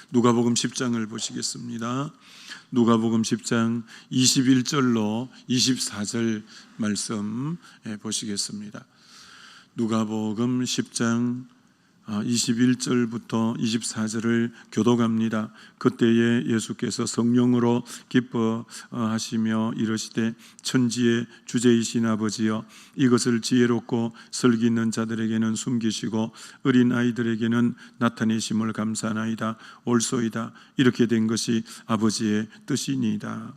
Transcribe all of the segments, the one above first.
누가복음 10장을 보시겠습니다. 누가복음 10장 21절로 24절 말씀 보시겠습니다. 누가복음 10장 21절부터 24절을 교독합니다. 그때에 예수께서 성령으로 기뻐하시며 이르시되 천지의 주제이신 아버지여, 이것을 지혜롭고 설기 있는 자들에게는 숨기시고 어린 아이들에게는 나타내심을 감사하나이다. 옳소이다. 이렇게 된 것이 아버지의 뜻이니이다.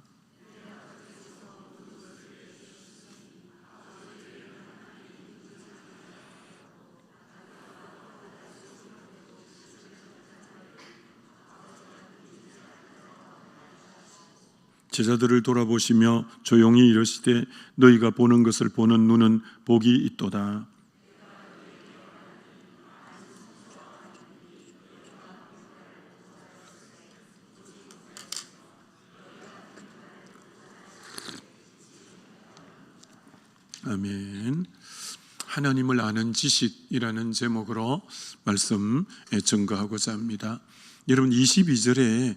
제자들을 돌아보시며 조용히 이르시되 너희가 보는 것을 보는 눈은 복이 있도다. 아멘. 하나님을 아는 지식이라는 제목으로 말씀 증거하고자 합니다. 여러분, 22절에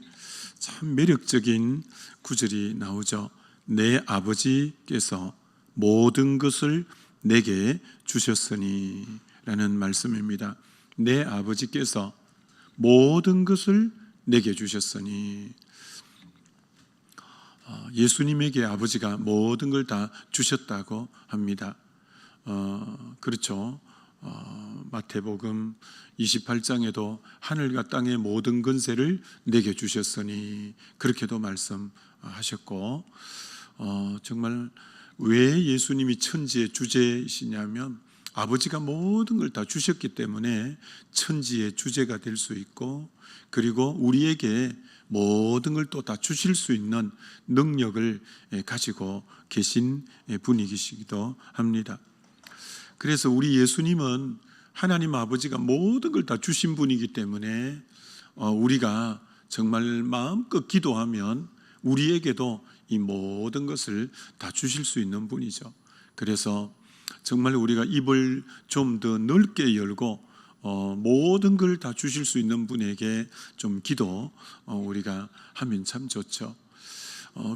참 매력적인 구절이 나오죠. 내 아버지께서 모든 것을 내게 주셨으니 라는 말씀입니다. 내 아버지께서 모든 것을 내게 주셨으니, 예수님에게 아버지가 모든 걸 다 주셨다고 합니다. 그렇죠. 마태복음 28장에도 하늘과 땅의 모든 권세를 내게 주셨으니 그렇게도 말씀하셨고, 정말 왜 예수님이 천지의 주제이시냐면 아버지가 모든 걸 다 주셨기 때문에 천지의 주제가 될 수 있고, 그리고 우리에게 모든 걸 또 다 주실 수 있는 능력을 가지고 계신 분이시기도 합니다. 그래서 우리 예수님은 하나님 아버지가 모든 걸 다 주신 분이기 때문에 우리가 정말 마음껏 기도하면 우리에게도 이 모든 것을 다 주실 수 있는 분이죠. 그래서 정말 우리가 입을 좀 더 넓게 열고 모든 걸 다 주실 수 있는 분에게 좀 기도 우리가 하면 참 좋죠.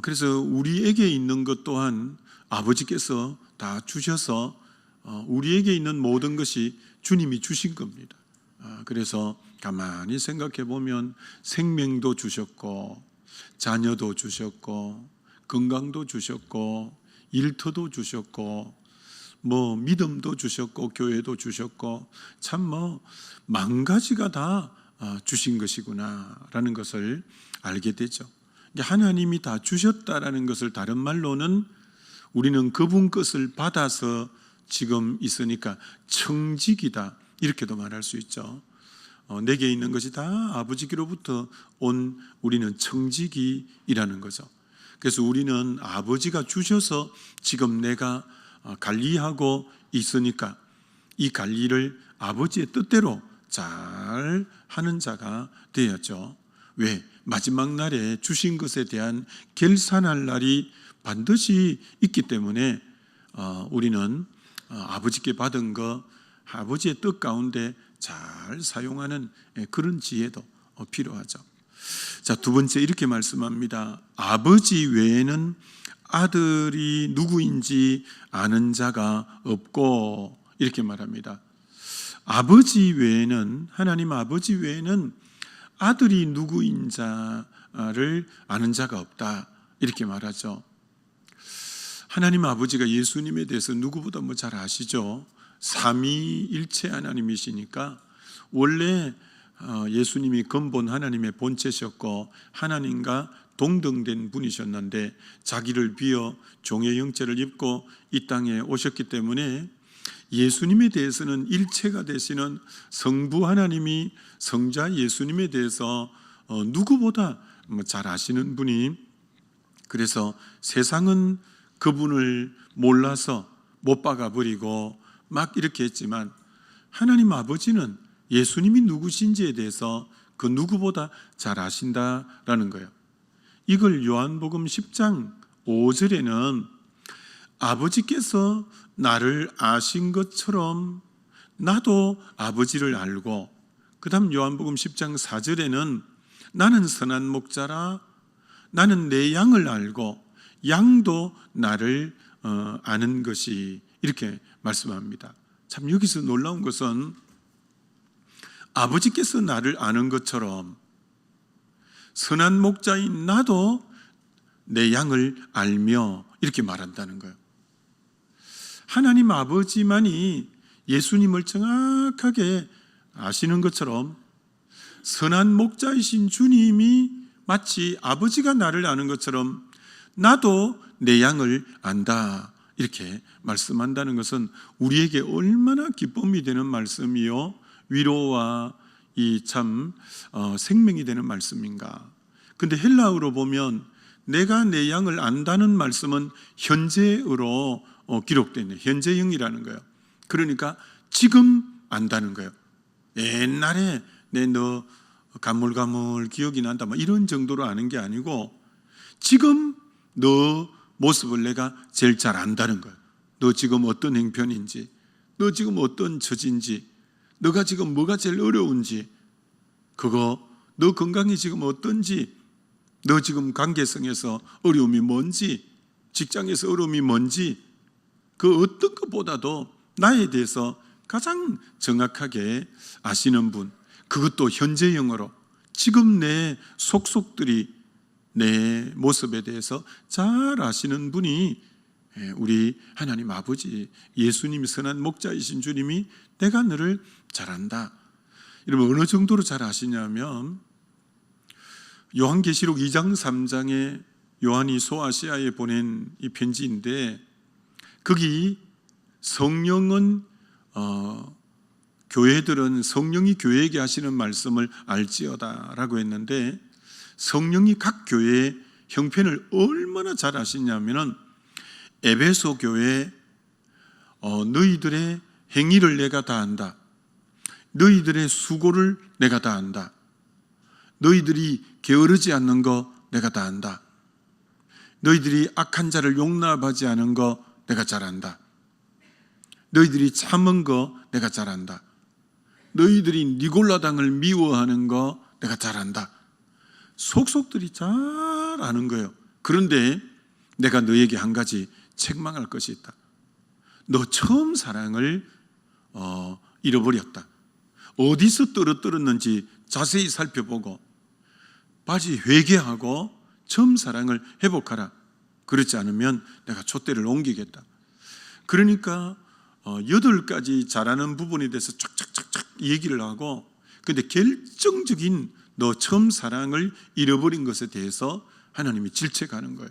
그래서 우리에게 있는 것 또한 아버지께서 다 주셔서 우리에게 있는 모든 것이 주님이 주신 겁니다. 그래서 가만히 생각해 보면 생명도 주셨고, 자녀도 주셨고, 건강도 주셨고, 일터도 주셨고, 믿음도 주셨고, 교회도 주셨고, 참 만 가지가 다 주신 것이구나라는 것을 알게 되죠. 하나님이 다 주셨다라는 것을 다른 말로는 우리는 그분 것을 받아서 지금 있으니까 청직이다, 이렇게도 말할 수 있죠. 내게 있는 것이 다 아버지께로부터 온 우리는 청직이라는 거죠. 그래서 우리는 아버지가 주셔서 지금 내가 관리하고 있으니까 이 관리를 아버지의 뜻대로 잘 하는 자가 되었죠. 왜? 마지막 날에 주신 것에 대한 결산할 날이 반드시 있기 때문에 우리는 아버지께 받은 것, 아버지의 뜻 가운데 잘 사용하는 그런 지혜도 필요하죠. 자, 두 번째 이렇게 말씀합니다. 아버지 외에는 아들이 누구인지 아는 자가 없고, 이렇게 말합니다. 아버지 외에는, 하나님 아버지 외에는 아들이 누구인 자를 아는 자가 없다, 이렇게 말하죠. 하나님 아버지가 예수님에 대해서 누구보다 잘 아시죠. 삼위일체 하나님이시니까 원래 예수님이 근본 하나님의 본체셨고 하나님과 동등된 분이셨는데 자기를 비어 종의 형체를 입고 이 땅에 오셨기 때문에 예수님에 대해서는 일체가 되시는 성부 하나님이 성자 예수님에 대해서 누구보다 잘 아시는 분이, 그래서 세상은 그분을 몰라서 못 박아버리고 막 이렇게 했지만 하나님 아버지는 예수님이 누구신지에 대해서 그 누구보다 잘 아신다라는 거예요. 이걸 요한복음 10장 5절에는 아버지께서 나를 아신 것처럼 나도 아버지를 알고, 그 다음 요한복음 10장 4절에는 나는 선한 목자라. 나는 내 양을 알고 양도 나를 아는 것이, 이렇게 말씀합니다. 참 여기서 놀라운 것은 아버지께서 나를 아는 것처럼 선한 목자인 나도 내 양을 알며, 이렇게 말한다는 거예요. 하나님 아버지만이 예수님을 정확하게 아시는 것처럼 선한 목자이신 주님이 마치 아버지가 나를 아는 것처럼 나도 내 양을 안다, 이렇게 말씀한다는 것은 우리에게 얼마나 기쁨이 되는 말씀이요 위로와 이 참 생명이 되는 말씀인가. 근데 헬라어로 보면 내가 내 양을 안다는 말씀은 현재어로 기록되어 있는 현재형이라는 거예요. 그러니까 지금 안다는 거예요. 옛날에 내 너 가물가물 기억이 난다, 뭐 이런 정도로 아는 게 아니고 지금 너 모습을 내가 제일 잘 안다는 거예요. 너 지금 어떤 행편인지, 너 지금 어떤 처지인지, 너가 지금 뭐가 제일 어려운지, 그거 너 건강이 지금 어떤지, 너 지금 관계성에서 어려움이 뭔지, 직장에서 어려움이 뭔지, 그 어떤 것보다도 나에 대해서 가장 정확하게 아시는 분, 그것도 현재형으로 지금 내 속속들이 내 모습에 대해서 잘 아시는 분이 우리 하나님 아버지, 예수님이 선한 목자이신 주님이 내가 너를 잘 안다. 여러분 어느 정도로 잘 아시냐면 요한계시록 2장 3장에 요한이 소아시아에 보낸 이 편지인데, 거기 성령은 교회들은 성령이 교회에게 하시는 말씀을 알지어다 라고 했는데, 성령이 각 교회의 형편을 얼마나 잘 아시냐면은 에베소 교회 너희들의 행위를 내가 다 안다. 너희들의 수고를 내가 다 안다. 너희들이 게으르지 않는 거 내가 다 안다. 너희들이 악한 자를 용납하지 않은 거 내가 잘 안다. 너희들이 참은 거 내가 잘 안다. 너희들이 니골라당을 미워하는 거 내가 잘 안다. 속속들이 잘 아는 거예요. 그런데 내가 너에게 한 가지 책망할 것이 있다. 너 처음 사랑을 잃어버렸다. 어디서 떨어뜨렸는지 자세히 살펴보고 다시 회개하고 처음 사랑을 회복하라. 그렇지 않으면 내가 촛대를 옮기겠다. 그러니까 8가지 잘하는 부분에 대해서 쫙쫙쫙쫙 얘기를 하고, 근데 결정적인 너 처음 사랑을 잃어버린 것에 대해서 하나님이 질책하는 거예요.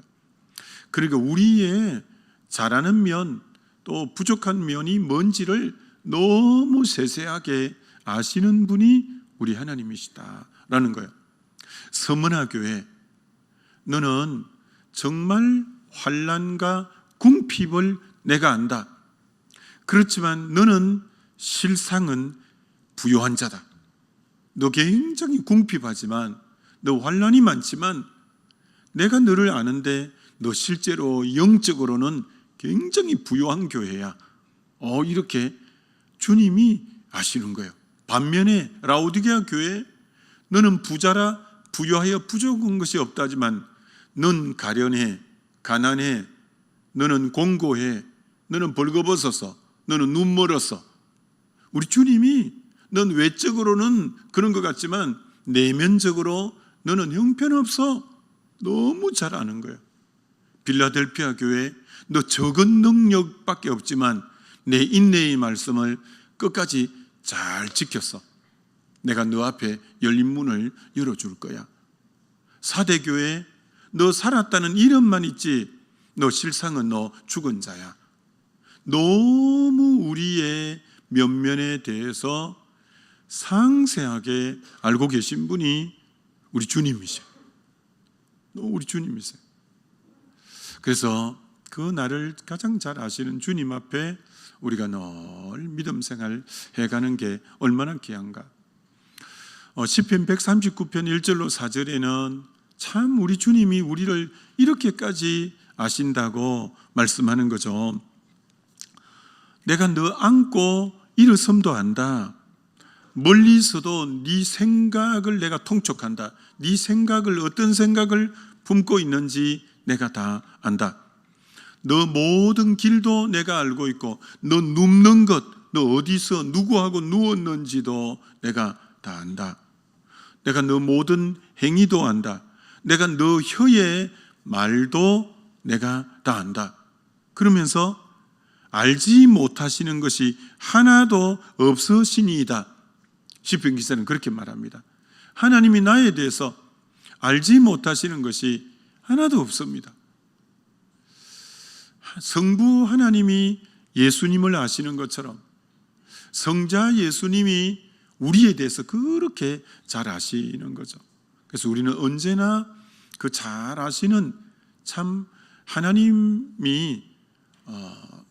그러니까 우리의 잘하는 면, 또 부족한 면이 뭔지를 너무 세세하게 아시는 분이 우리 하나님이시다라는 거예요. 서문화 교회, 너는 정말 환난과 궁핍을 내가 안다. 그렇지만 너는 실상은 부요한 자다. 너 굉장히 궁핍하지만, 너 환난이 많지만 내가 너를 아는데 너 실제로 영적으로는 굉장히 부요한 교회야. 이렇게 주님이 아시는 거예요. 반면에 라오디게아 교회, 너는 부자라 부요하여 부족한 것이 없다지만 넌 가련해, 가난해, 너는 공고해, 너는 벌거벗어서, 너는 눈멀어서. 우리 주님이 넌 외적으로는 그런 것 같지만 내면적으로 너는 형편없어. 너무 잘 아는 거예요. 빌라델피아 교회, 너 적은 능력밖에 없지만 내 인내의 말씀을 끝까지 잘 지켰어. 내가 너 앞에 열린 문을 열어줄 거야. 사대교회, 너 살았다는 이름만 있지 너 실상은 너 죽은 자야. 너무 우리의 면면에 대해서 상세하게 알고 계신 분이 우리 주님이세요. 우리 주님이세요. 그래서 그 나를 가장 잘 아시는 주님 앞에 우리가 늘 믿음 생활 해가는 게 얼마나 귀한가. 시편 139편 1절로 4절에는 참 우리 주님이 우리를 이렇게까지 아신다고 말씀하는 거죠. 내가 너 안고 일어섬도 안다. 멀리서도 네 생각을 내가 통촉한다. 네 생각을, 어떤 생각을 품고 있는지 내가 다 안다. 너 모든 길도 내가 알고 있고, 너 눕는 것, 너 어디서 누구하고 누웠는지도 내가 다 안다. 내가 너 모든 행위도 안다. 내가 너 혀의 말도 내가 다 안다. 그러면서 알지 못하시는 것이 하나도 없으시니이다. 시편 기자는 그렇게 말합니다. 하나님이 나에 대해서 알지 못하시는 것이 하나도 없습니다. 성부 하나님이 예수님을 아시는 것처럼 성자 예수님이 우리에 대해서 그렇게 잘 아시는 거죠. 그래서 우리는 언제나 그 잘 아시는 참 하나님이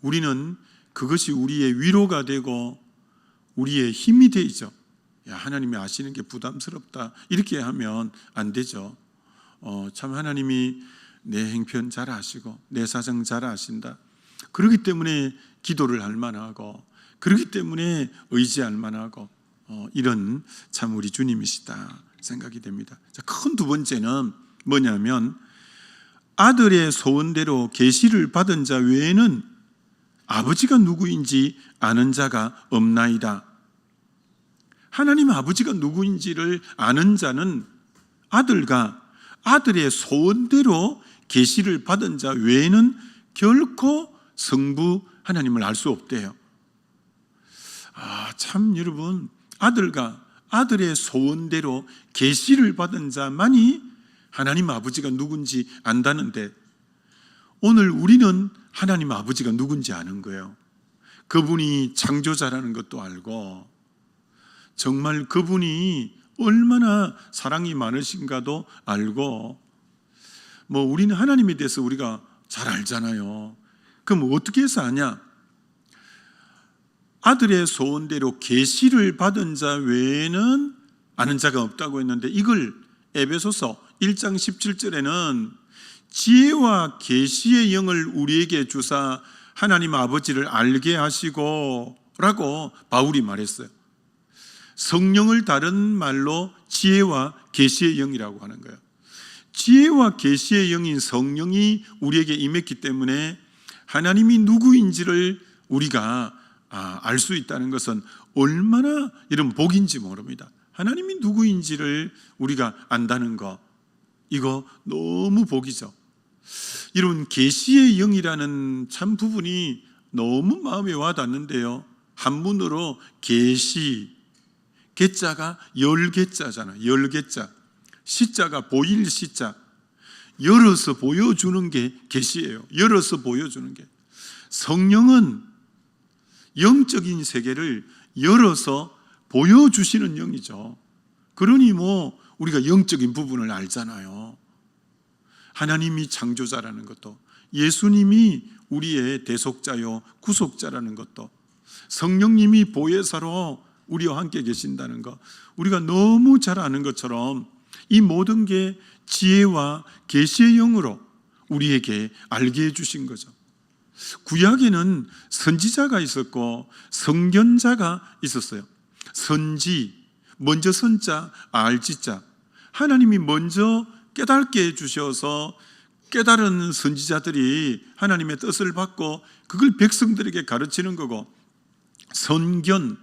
우리는 그것이 우리의 위로가 되고 우리의 힘이 되죠. 야, 하나님이 아시는 게 부담스럽다 이렇게 하면 안 되죠. 참 하나님이 내 행편 잘 아시고 내 사정 잘 아신다. 그렇기 때문에 기도를 할 만하고, 그렇기 때문에 의지할 만하고, 이런 참 우리 주님이시다 생각이 됩니다. 큰 두 번째는 뭐냐면, 아들의 소원대로 계시를 받은 자 외에는 아버지가 누구인지 아는 자가 없나이다. 하나님 아버지가 누구인지를 아는 자는 아들과 아들의 소원대로 계시를 받은 자 외에는 결코 성부 하나님을 알 수 없대요. 참 여러분, 아들과 아들의 소원대로 계시를 받은 자만이 하나님 아버지가 누군지 안다는데, 오늘 우리는 하나님 아버지가 누군지 아는 거예요. 그분이 창조자라는 것도 알고, 정말 그분이 얼마나 사랑이 많으신가도 알고, 우리는 하나님에 대해서 우리가 잘 알잖아요. 그럼 어떻게 해서 아냐? 아들의 소원대로 계시를 받은 자 외에는 아는 자가 없다고 했는데, 이걸 에베소서 1장 17절에는 지혜와 계시의 영을 우리에게 주사 하나님 아버지를 알게 하시고 라고 바울이 말했어요. 성령을 다른 말로 지혜와 계시의 영이라고 하는 거예요. 지혜와 계시의 영인 성령이 우리에게 임했기 때문에 하나님이 누구인지를 우리가 알 수 있다는 것은 얼마나 이런 복인지 모릅니다. 하나님이 누구인지를 우리가 안다는 거, 이거 너무 복이죠. 이런 계시의 영이라는 참 부분이 너무 마음에 와닿는데요. 한문으로 계시, 개자가 열개자잖아요. 열개자. 시자가 보일 시자. 열어서 보여주는 게 계시예요. 열어서 보여주는 게. 성령은 영적인 세계를 열어서 보여주시는 영이죠. 그러니 우리가 영적인 부분을 알잖아요. 하나님이 창조자라는 것도, 예수님이 우리의 대속자요 구속자라는 것도, 성령님이 보혜사로 우리와 함께 계신다는 것, 우리가 너무 잘 아는 것처럼 이 모든 게 지혜와 계시의 영으로 우리에게 알게 해주신 거죠. 구약에는 선지자가 있었고 선견자가 있었어요. 선지, 먼저 선자, 알지자. 하나님이 먼저 깨닫게 해주셔서 깨달은 선지자들이 하나님의 뜻을 받고 그걸 백성들에게 가르치는 거고, 선견,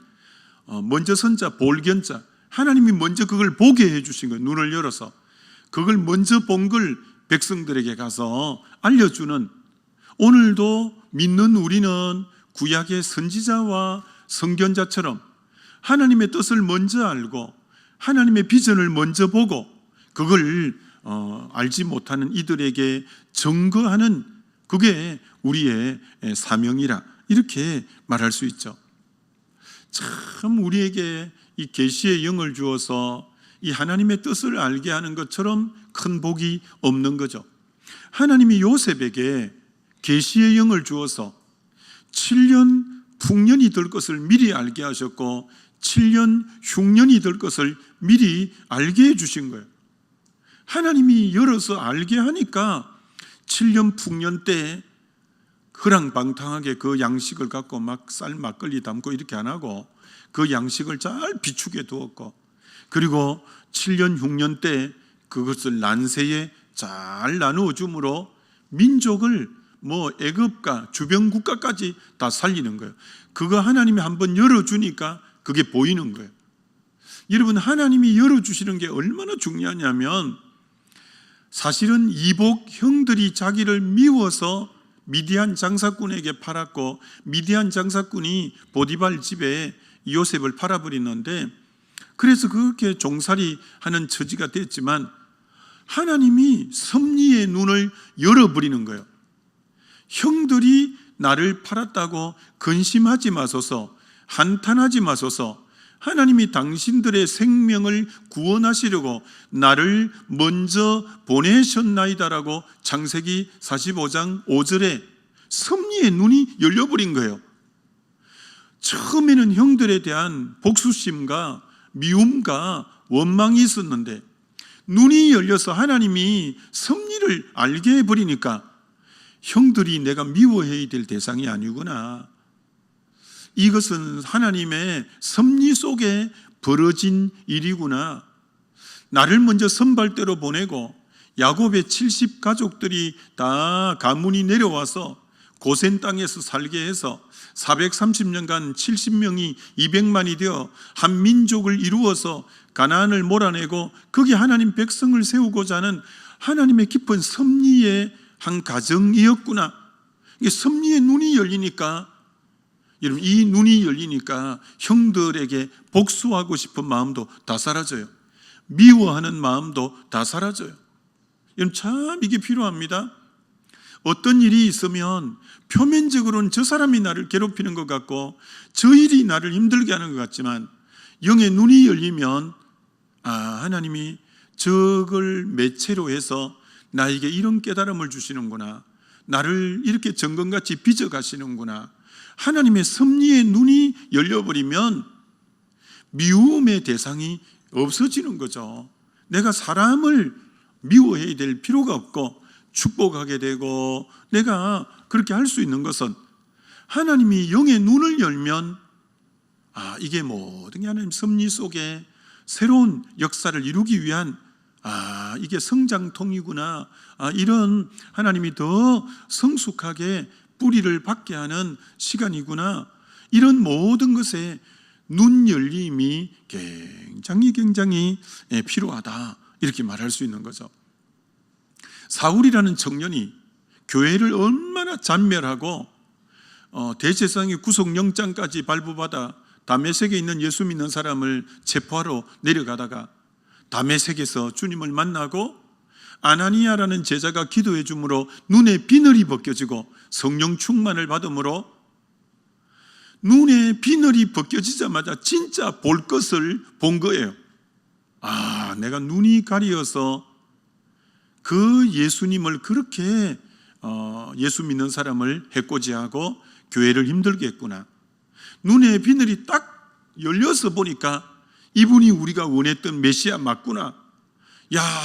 먼저 선자, 볼견자. 하나님이 먼저 그걸 보게 해주신 거예요. 눈을 열어서 그걸 먼저 본 걸 백성들에게 가서 알려주는, 오늘도 믿는 우리는 구약의 선지자와 선견자처럼 하나님의 뜻을 먼저 알고 하나님의 비전을 먼저 보고 그걸 알지 못하는 이들에게 증거하는, 그게 우리의 사명이라 이렇게 말할 수 있죠. 참 우리에게 이 계시의 영을 주어서 이 하나님의 뜻을 알게 하는 것처럼 큰 복이 없는 거죠. 하나님이 요셉에게 계시의 영을 주어서 7년 풍년이 될 것을 미리 알게 하셨고 7년 흉년이 될 것을 미리 알게 해주신 거예요. 하나님이 열어서 알게 하니까 7년 풍년 때 허랑방탕하게 그 양식을 갖고 막 쌀 막걸리 담고 이렇게 안 하고 그 양식을 잘 비축해 두었고, 그리고 7년 흉년 때 그것을 난세에 잘 나누어 줌으로 민족을 애굽과 주변 국가까지 다 살리는 거예요. 그거 하나님이 한번 열어주니까 그게 보이는 거예요. 여러분, 하나님이 열어주시는 게 얼마나 중요하냐면, 사실은 이복 형들이 자기를 미워서 미디안 장사꾼에게 팔았고, 미디안 장사꾼이 보디발 집에 요셉을 팔아버리는데, 그래서 그렇게 종살이 하는 처지가 됐지만 하나님이 섭리의 눈을 열어버리는 거예요. 형들이 나를 팔았다고 근심하지 마소서, 한탄하지 마소서. 하나님이 당신들의 생명을 구원하시려고 나를 먼저 보내셨나이다라고 창세기 45장 5절에 섭리의 눈이 열려버린 거예요. 처음에는 형들에 대한 복수심과 미움과 원망이 있었는데, 눈이 열려서 하나님이 섭리를 알게 해버리니까 형들이 내가 미워해야 될 대상이 아니구나, 이것은 하나님의 섭리 속에 벌어진 일이구나, 나를 먼저 선발대로 보내고 야곱의 70 가족들이 다 가문이 내려와서 고센 땅에서 살게 해서 430년간 70명이 200만이 되어 한 민족을 이루어서 가나안을 몰아내고 거기 하나님 백성을 세우고자 하는 하나님의 깊은 섭리의 한 가정이었구나. 이게 섭리의 눈이 열리니까, 여러분, 이 눈이 열리니까 형들에게 복수하고 싶은 마음도 다 사라져요. 미워하는 마음도 다 사라져요. 여러분, 참 이게 필요합니다. 어떤 일이 있으면 표면적으로는 저 사람이 나를 괴롭히는 것 같고 저 일이 나를 힘들게 하는 것 같지만, 영의 눈이 열리면 하나님이 저걸 매체로 해서 나에게 이런 깨달음을 주시는구나, 나를 이렇게 정금같이 빚어가시는구나. 하나님의 섭리의 눈이 열려버리면 미움의 대상이 없어지는 거죠. 내가 사람을 미워해야 될 필요가 없고 축복하게 되고, 내가 그렇게 할 수 있는 것은 하나님이 영의 눈을 열면 이게 모든 게 하나님 섭리 속에 새로운 역사를 이루기 위한 이게 성장통이구나, 이런 하나님이 더 성숙하게 뿌리를 받게 하는 시간이구나, 이런 모든 것에 눈 열림이 굉장히 필요하다, 이렇게 말할 수 있는 거죠. 사울이라는 청년이 교회를 얼마나 잔멸하고 대제사장의 구속영장까지 발부받아 다메섹에 있는 예수 믿는 사람을 체포하러 내려가다가 다메섹에서 주님을 만나고 아나니아라는 제자가 기도해 주므로 눈에 비늘이 벗겨지고 성령 충만을 받음으로 눈에 비늘이 벗겨지자마자 진짜 볼 것을 본 거예요. 내가 눈이 가려서 그 예수님을 그렇게 예수 믿는 사람을 해코지하고 교회를 힘들게 했구나. 눈에 비늘이 딱 열려서 보니까 이분이 우리가 원했던 메시아 맞구나.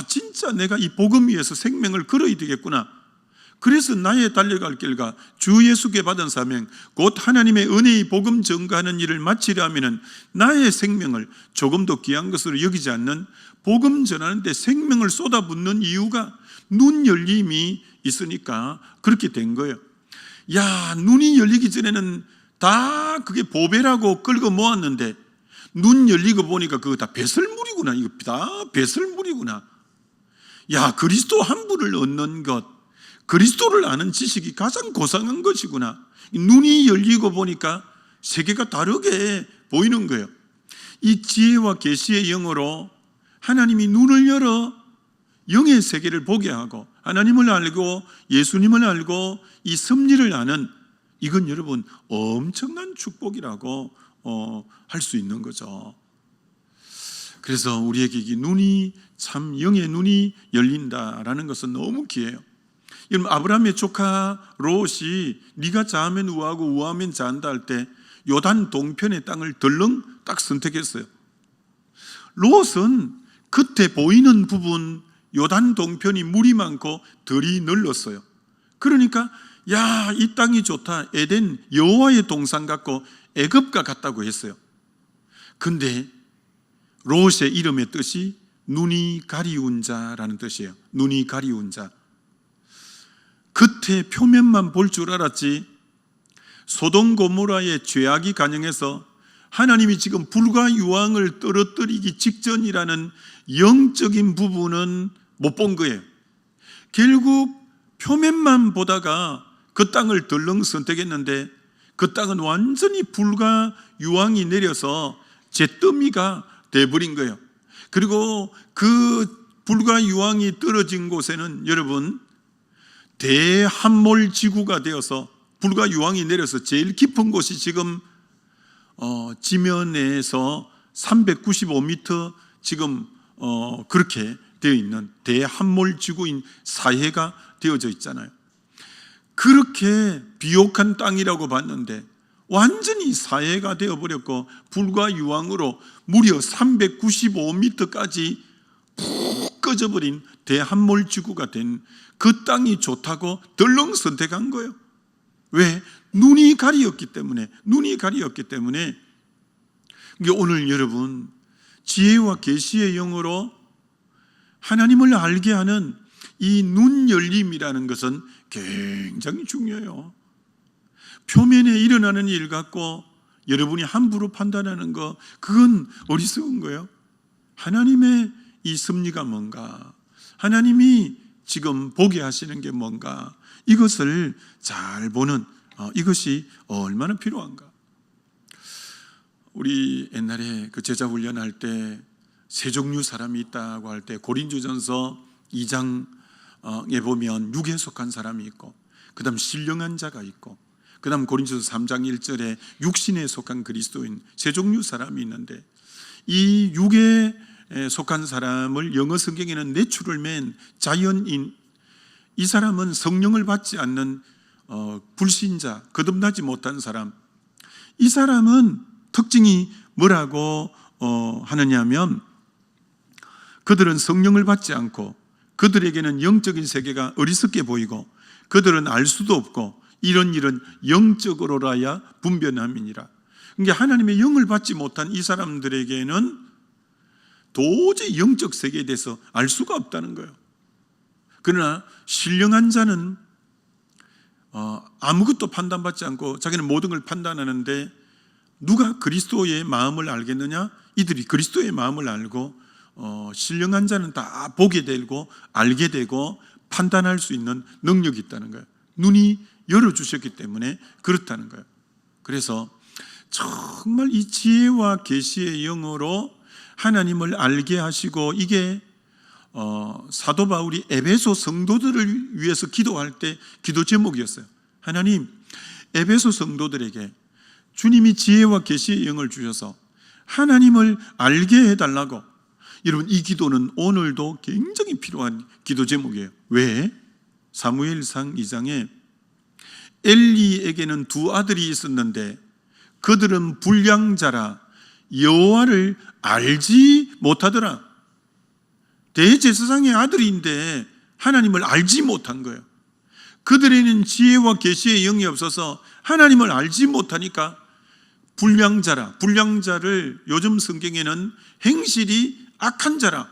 진짜 내가 이 복음 위에서 생명을 걸어야 되겠구나. 그래서 나의 달려갈 길과 주 예수께 받은 사명, 곧 하나님의 은혜의 복음 전가하는 일을 마치려면 나의 생명을 조금도 귀한 것으로 여기지 않는 복음 전하는 데 생명을 쏟아붓는 이유가 눈 열림이 있으니까 그렇게 된 거예요. 눈이 열리기 전에는 다 그게 보배라고 끌고 모았는데 눈 열리고 보니까 그거 다 배설물이구나. 이거 다 배설물이구나. 그리스도 한 분을 얻는 것, 그리스도를 아는 지식이 가장 고상한 것이구나. 눈이 열리고 보니까 세계가 다르게 보이는 거예요. 이 지혜와 계시의 영으로 하나님이 눈을 열어 영의 세계를 보게 하고 하나님을 알고 예수님을 알고 이 섭리를 아는, 이건 여러분 엄청난 축복이라고 할 수 있는 거죠. 그래서 우리에게 이 눈이 참 영의 눈이 열린다라는 것은 너무 귀해요. 여러분, 아브라함의 조카 롯이 네가 자하면 우하고 우하면 자한다 할 때 요단 동편의 땅을 덜렁 딱 선택했어요. 롯은 겉에 보이는 부분 요단 동편이 물이 많고 덜이 넓었어요. 그러니까 이 땅이 좋다, 에덴 여호와의 동산 같고 애굽과 같다고 했어요. 근데 롯의 이름의 뜻이 눈이 가리운 자라는 뜻이에요. 눈이 가리운 자. 겉에 표면만 볼 줄 알았지 소돔 고모라의 죄악이 간영해서 하나님이 지금 불과 유황을 떨어뜨리기 직전이라는 영적인 부분은 못 본 거예요. 결국 표면만 보다가 그 땅을 덜렁 선택했는데 그 땅은 완전히 불과 유황이 내려서 잿더미가 돼버린 거예요. 그리고 그 불과 유황이 떨어진 곳에는 여러분 대함몰 지구가 되어서 불과 유황이 내려서 제일 깊은 곳이 지금 지면에서 395m 지금 그렇게 되어 있는 대함몰 지구인 사해가 되어져 있잖아요. 그렇게 비옥한 땅이라고 봤는데 완전히 사해가 되어버렸고 불과 유황으로 무려 395m까지 푹 꺼져버린 대함몰 지구가 된 그 땅이 좋다고 덜렁 선택한 거예요. 왜? 눈이 가리었기 때문에. 오늘 여러분 지혜와 계시의 영으로 하나님을 알게 하는 이 눈 열림이라는 것은 굉장히 중요해요. 표면에 일어나는 일 갖고 여러분이 함부로 판단하는 거, 그건 어리석은 거예요. 하나님의 이 섭리가 뭔가, 하나님이 지금 보게 하시는 게 뭔가, 이것을 잘 보는 이것이 얼마나 필요한가. 우리 옛날에 그 제자 훈련할 때 세 종류 사람이 있다고 할 때 고린도전서 2장에 보면 육에 속한 사람이 있고, 그 다음 신령한 자가 있고, 그 다음 고린도전서 3장 1절에 육신에 속한 그리스도인 세 종류 사람이 있는데, 이 육에 속한 사람을 영어 성경에는 내추럴맨, 자연인, 이 사람은 성령을 받지 않는 불신자, 거듭나지 못한 사람. 이 사람은 특징이 뭐라고 하느냐면, 그들은 성령을 받지 않고 그들에게는 영적인 세계가 어리석게 보이고 그들은 알 수도 없고 이런 일은 영적으로라야 분별함이니라. 그러니까 하나님의 영을 받지 못한 이 사람들에게는 도저히 영적 세계에 대해서 알 수가 없다는 거예요. 그러나 신령한 자는 아무것도 판단받지 않고 자기는 모든 걸 판단하는데, 누가 그리스도의 마음을 알겠느냐? 이들이 그리스도의 마음을 알고 신령한 자는 다 보게 되고 알게 되고 판단할 수 있는 능력이 있다는 거예요. 눈이 열어주셨기 때문에 그렇다는 거예요. 그래서 정말 이 지혜와 계시의 영으로 하나님을 알게 하시고, 이게 사도 바울이 에베소 성도들을 위해서 기도할 때 기도 제목이었어요. 하나님, 에베소 성도들에게 주님이 지혜와 계시의 영을 주셔서 하나님을 알게 해달라고. 여러분, 이 기도는 오늘도 굉장히 필요한 기도 제목이에요. 왜? 사무엘상 2장에 엘리에게는 두 아들이 있었는데 그들은 불량자라 여호와를 알지 못하더라. 대제사장의 아들인데 하나님을 알지 못한 거예요. 그들에는 지혜와 계시의 영이 없어서 하나님을 알지 못하니까 불량자라, 불량자를 요즘 성경에는 행실이 악한 자라.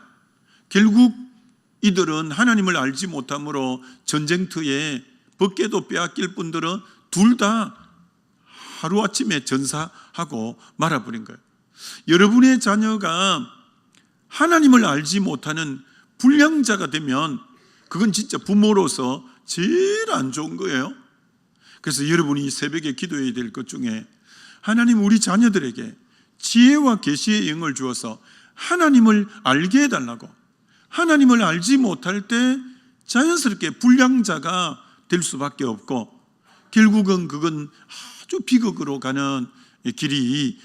결국 이들은 하나님을 알지 못함으로 전쟁터에 벗개도 빼앗길 뿐더러 둘 다 하루아침에 전사하고 말아버린 거예요. 여러분의 자녀가 하나님을 알지 못하는 불량자가 되면 그건 진짜 부모로서 제일 안 좋은 거예요. 그래서 여러분이 새벽에 기도해야 될 것 중에, 하나님 우리 자녀들에게 지혜와 계시의 영을 주어서 하나님을 알게 해달라고. 하나님을 알지 못할 때 자연스럽게 불량자가 될 수밖에 없고, 결국은 그건 아주 비극으로 가는 길이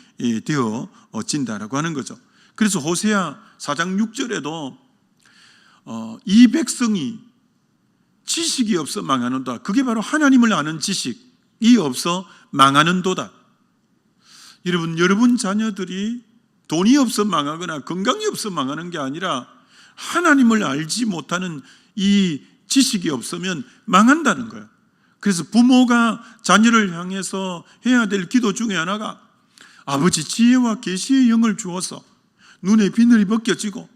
되어진다라고 하는 거죠. 그래서 호세아 4장 6절에도 이 백성이 지식이 없어 망하는도다. 그게 바로 하나님을 아는 지식이 없어 망하는도다. 여러분 자녀들이 돈이 없어 망하거나 건강이 없어 망하는 게 아니라 하나님을 알지 못하는 이 지식이 없으면 망한다는 거예요. 그래서 부모가 자녀를 향해서 해야 될 기도 중에 하나가, 아버지 지혜와 계시의 영을 주어서 눈의 비늘이 벗겨지고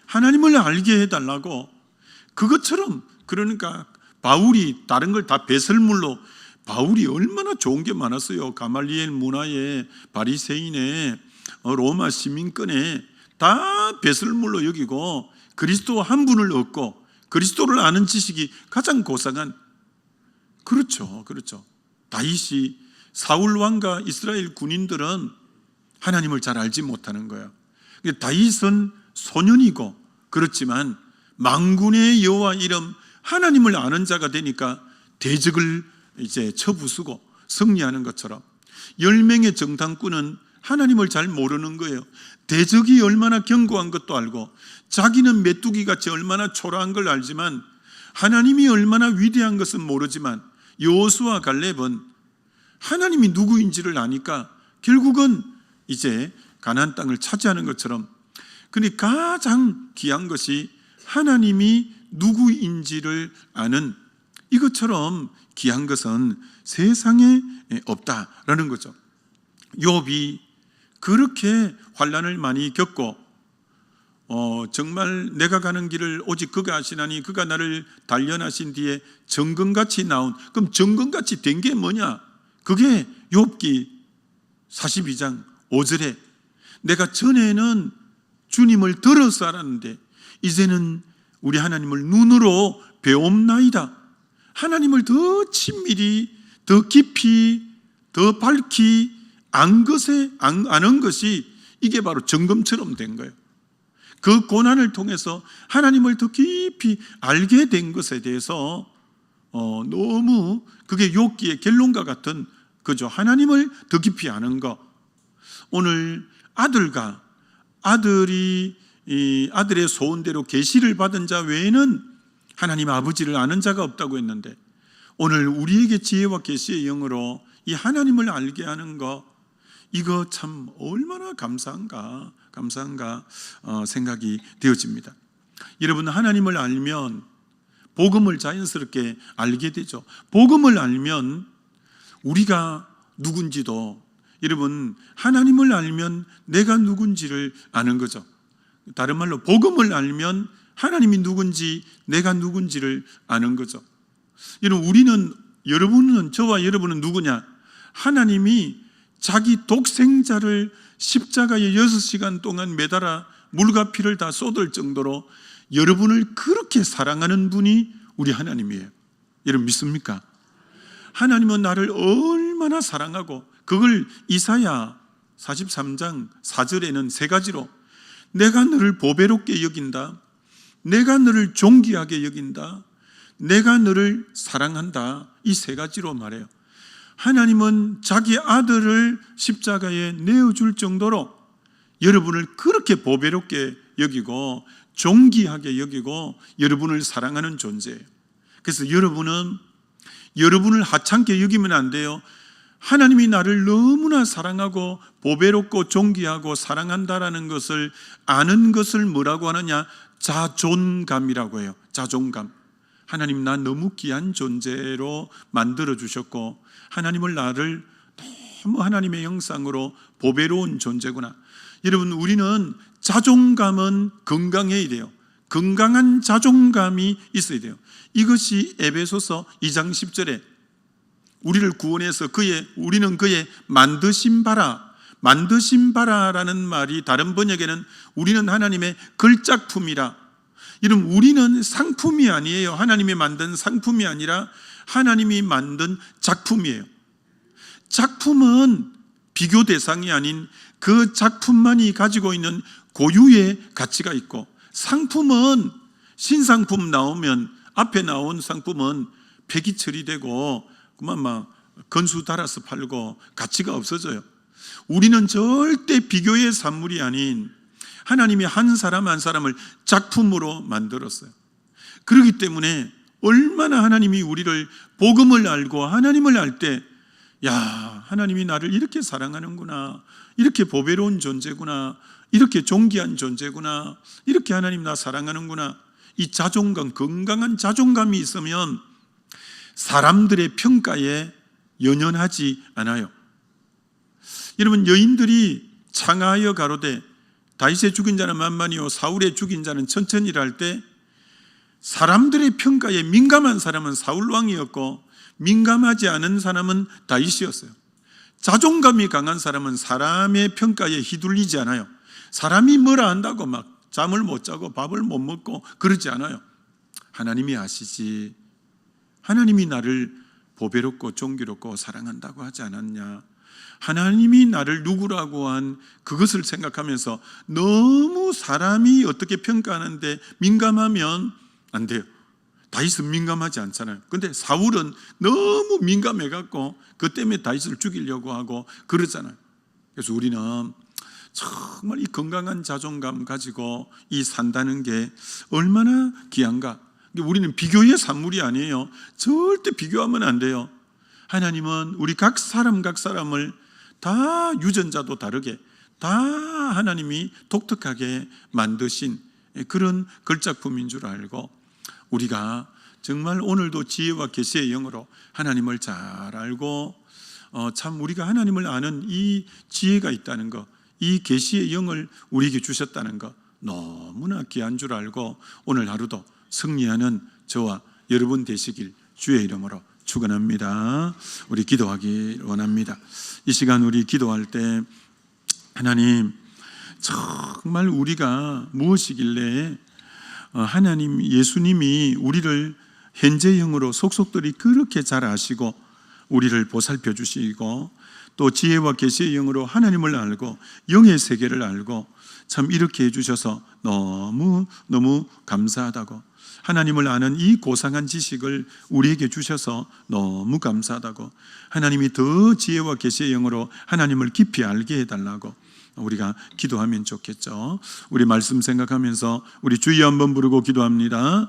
하나님을 알게 해달라고, 그것처럼, 그러니까 바울이 다른 걸 다 배설물로, 바울이 얼마나 좋은 게 많았어요. 가말리엘 문화에, 바리새인에, 로마 시민권에 다 배설물로 여기고 그리스도 한 분을 얻고 그리스도를 아는 지식이 가장 고상한, 그렇죠. 다윗이, 사울 왕과 이스라엘 군인들은 하나님을 잘 알지 못하는 거예요. 다윗은 소년이고 그렇지만 만군의 여호와 이름 하나님을 아는 자가 되니까 대적을 이제 쳐부수고 승리하는 것처럼, 10명의 정탐꾼은 하나님을 잘 모르는 거예요. 대적이 얼마나 견고한 것도 알고 자기는 메뚜기같이 얼마나 초라한 걸 알지만 하나님이 얼마나 위대한 것은 모르지만, 여호수아 갈렙은 하나님이 누구인지를 아니까 결국은 이제 가나안 땅을 차지하는 것처럼, 그러니까 가장 귀한 것이 하나님이 누구인지를 아는, 이것처럼 귀한 것은 세상에 없다라는 거죠. 욥이 그렇게 환난을 많이 겪고 정말 내가 가는 길을 오직 그가 아시나니 그가 나를 단련하신 뒤에 정금같이 나온, 그럼 정금같이 된 게 뭐냐? 그게 욥기 42장 5절에 내가 전에는 주님을 들어서 알았는데 이제는 우리 하나님을 눈으로 배움나이다. 하나님을 더 친밀히, 더 깊이, 더 밝히 아는 것이 이게 바로 정금처럼 된 거예요. 그 고난을 통해서 하나님을 더 깊이 알게 된 것에 대해서 너무 그게 욥기의 결론과 같은 거죠. 하나님을 더 깊이 아는 것. 오늘 아들의 소원대로 계시를 받은 자 외에는 하나님 아버지를 아는 자가 없다고 했는데, 오늘 우리에게 지혜와 계시의 영으로 이 하나님을 알게 하는 것, 이거 참 얼마나 감사한가 생각이 되어집니다. 여러분, 하나님을 알면 복음을 자연스럽게 알게 되죠. 복음을 알면 우리가 누군지도, 여러분, 하나님을 알면 내가 누군지를 아는 거죠. 다른 말로 복음을 알면 하나님이 누군지 내가 누군지를 아는 거죠. 여러분은, 저와 여러분은 누구냐? 하나님이 자기 독생자를 십자가에 6시간 동안 매달아 물과 피를 다 쏟을 정도로 여러분을 그렇게 사랑하는 분이 우리 하나님이에요. 여러분 믿습니까? 하나님은 나를 얼마나 사랑하고, 그걸 이사야 43장 4절에는 3가지로 내가 너를 보배롭게 여긴다, 내가 너를 존귀하게 여긴다, 내가 너를 사랑한다, 이 3가지로 말해요. 하나님은 자기 아들을 십자가에 내어줄 정도로 여러분을 그렇게 보배롭게 여기고 존귀하게 여기고 여러분을 사랑하는 존재예요. 그래서 여러분을 하찮게 여기면 안 돼요. 하나님이 나를 너무나 사랑하고 보배롭고 존귀하고 사랑한다라는 것을 아는 것을 뭐라고 하느냐? 자존감이라고 해요. 자존감. 하나님, 나 너무 귀한 존재로 만들어 주셨고 하나님을 나를 너무 하나님의 형상으로 보배로운 존재구나. 여러분, 우리는 자존감은 건강해야 돼요. 건강한 자존감이 있어야 돼요. 이것이 에베소서 2장 10절에 우리를 구원해서 우리는 그의 만드신 바라라는 말이 다른 번역에는 우리는 하나님의 걸작품이라. 여러분, 우리는 상품이 아니에요. 하나님이 만든 상품이 아니라 하나님이 만든 작품이에요. 작품은 비교 대상이 아닌 그 작품만이 가지고 있는 고유의 가치가 있고, 상품은 신상품 나오면, 앞에 나온 상품은 폐기 처리되고 그만 막 건수 달아서 팔고 가치가 없어져요. 우리는 절대 비교의 산물이 아닌 하나님이 한 사람 한 사람을 작품으로 만들었어요. 그렇기 때문에 얼마나 하나님이 우리를 복음을 알고 하나님을 알 때, 야, 하나님이 나를 이렇게 사랑하는구나, 이렇게 보배로운 존재구나, 이렇게 존귀한 존재구나, 이렇게 하나님 나 사랑하는구나, 이 자존감, 건강한 자존감이 있으면 사람들의 평가에 연연하지 않아요. 여러분, 여인들이 창하여 가로되 다윗의 죽인 자는 만만이요 사울의 죽인 자는 천천히라 할 때, 사람들의 평가에 민감한 사람은 사울 왕이었고 민감하지 않은 사람은 다윗이었어요. 자존감이 강한 사람은 사람의 평가에 휘둘리지 않아요. 사람이 뭐라 한다고 막 잠을 못 자고 밥을 못 먹고 그러지 않아요. 하나님이 아시지, 하나님이 나를 보배롭고 존귀롭고 사랑한다고 하지 않았냐, 하나님이 나를 누구라고 한 그것을 생각하면서 너무 사람이 어떻게 평가하는데 민감하면 안 돼요. 다윗은 민감하지 않잖아요. 근데 사울은 너무 민감해갖고 그 때문에 다윗을 죽이려고 하고 그러잖아요. 그래서 우리는 정말 이 건강한 자존감 가지고 이 산다는 게 얼마나 귀한가. 우리는 비교의 산물이 아니에요. 절대 비교하면 안 돼요. 하나님은 우리 각 사람을 다 유전자도 다르게 다 하나님이 독특하게 만드신 그런 걸작품인 줄 알고, 우리가 정말 오늘도 지혜와 계시의 영으로 하나님을 잘 알고 참 우리가 하나님을 아는 이 지혜가 있다는 것, 이 계시의 영을 우리에게 주셨다는 것 너무나 귀한 줄 알고 오늘 하루도 승리하는 저와 여러분 되시길 주의 이름으로 축원합니다. 우리 기도하기 원합니다. 이 시간 우리 기도할 때 하나님, 정말 우리가 무엇이길래 하나님, 예수님이 우리를 현재형으로 속속들이 그렇게 잘 아시고 우리를 보살펴 주시고 또 지혜와 계시의 영으로 하나님을 알고 영의 세계를 알고 참 이렇게 해주셔서 너무 감사하다고, 하나님을 아는 이 고상한 지식을 우리에게 주셔서 너무 감사하다고, 하나님이 더 지혜와 계시의 영으로 하나님을 깊이 알게 해달라고 우리가 기도하면 좋겠죠. 우리 말씀 생각하면서 우리 주여 한번 부르고 기도합니다.